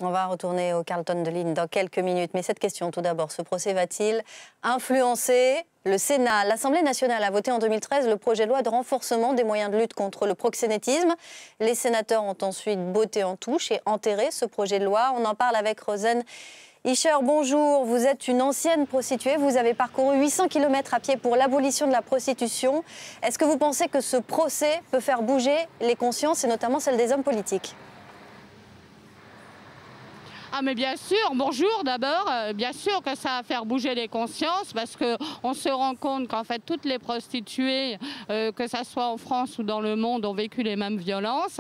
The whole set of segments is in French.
On va retourner au Carlton de Lille dans quelques minutes. Mais cette question, tout d'abord, ce procès va-t-il influencer le Sénat? L'Assemblée nationale a voté en 2013 le projet de loi de renforcement des moyens de lutte contre le proxénétisme. Les sénateurs ont ensuite botté en touche et enterré ce projet de loi. On en parle avec Rosen Ischer. Bonjour, vous êtes une ancienne prostituée. Vous avez parcouru 800 km à pied pour l'abolition de la prostitution. Est-ce que vous pensez que ce procès peut faire bouger les consciences et notamment celles des hommes politiques ? Ah mais bien sûr, bonjour d'abord, bien sûr que ça va faire bouger les consciences parce qu'on se rend compte qu'en fait toutes les prostituées, que ça soit en France ou dans le monde, ont vécu les mêmes violences,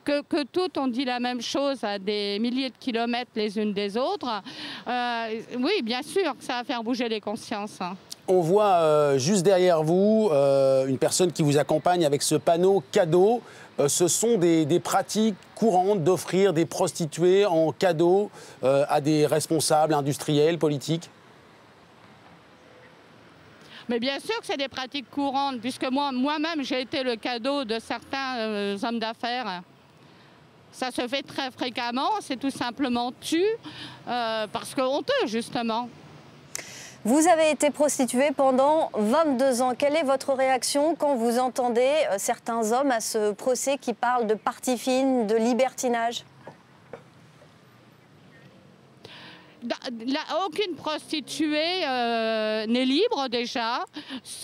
que toutes ont dit la même chose à des milliers de kilomètres les unes des autres. Oui, bien sûr que ça va faire bouger les consciences. On voit juste derrière vous une personne qui vous accompagne avec ce panneau cadeau. Ce sont des pratiques courantes d'offrir des prostituées en cadeau à des responsables industriels, politiques? Mais bien sûr que c'est des pratiques courantes, puisque moi-même j'ai été le cadeau de certains hommes d'affaires. Ça se fait très fréquemment, c'est tout simplement parce que honteux justement. Vous avez été prostituée pendant 22 ans. Quelle est votre réaction quand vous entendez certains hommes à ce procès qui parlent de partie fine, de libertinage? Aucune prostituée n'est libre déjà.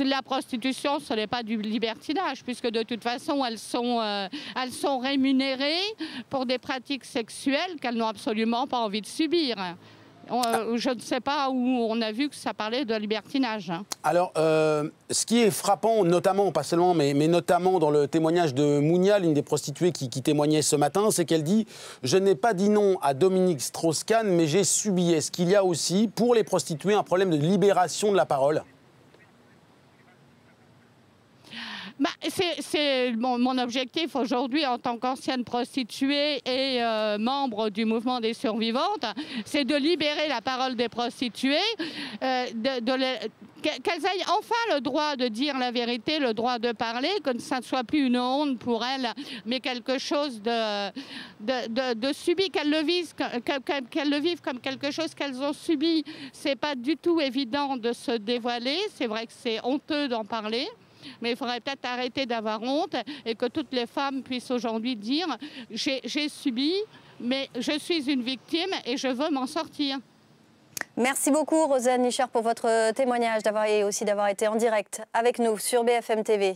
La prostitution, ce n'est pas du libertinage, puisque de toute façon, elles sont rémunérées pour des pratiques sexuelles qu'elles n'ont absolument pas envie de subir. Je ne sais pas où on a vu que ça parlait de libertinage. Alors, ce qui est frappant, notamment, pas seulement, mais notamment dans le témoignage de Mounia, l'une des prostituées qui témoignait ce matin, c'est qu'elle dit « Je n'ai pas dit non à Dominique Strauss-Kahn, mais j'ai subi ». Est-ce qu'il y a aussi, pour les prostituées, un problème de libération de la parole ? Bah, c'est mon objectif aujourd'hui en tant qu'ancienne prostituée et membre du mouvement des survivantes, c'est de libérer la parole des prostituées, qu'elles aient enfin le droit de dire la vérité, le droit de parler, que ça ne soit plus une honte pour elles, mais quelque chose de subi, qu'elles le vivent comme quelque chose qu'elles ont subi. C'est pas du tout évident de se dévoiler, c'est vrai que c'est honteux d'en parler. Mais il faudrait peut-être arrêter d'avoir honte et que toutes les femmes puissent aujourd'hui dire « j'ai subi, mais je suis une victime et je veux m'en sortir ». Merci beaucoup, Rosen Ischer, pour votre témoignage et aussi d'avoir été en direct avec nous sur BFM TV.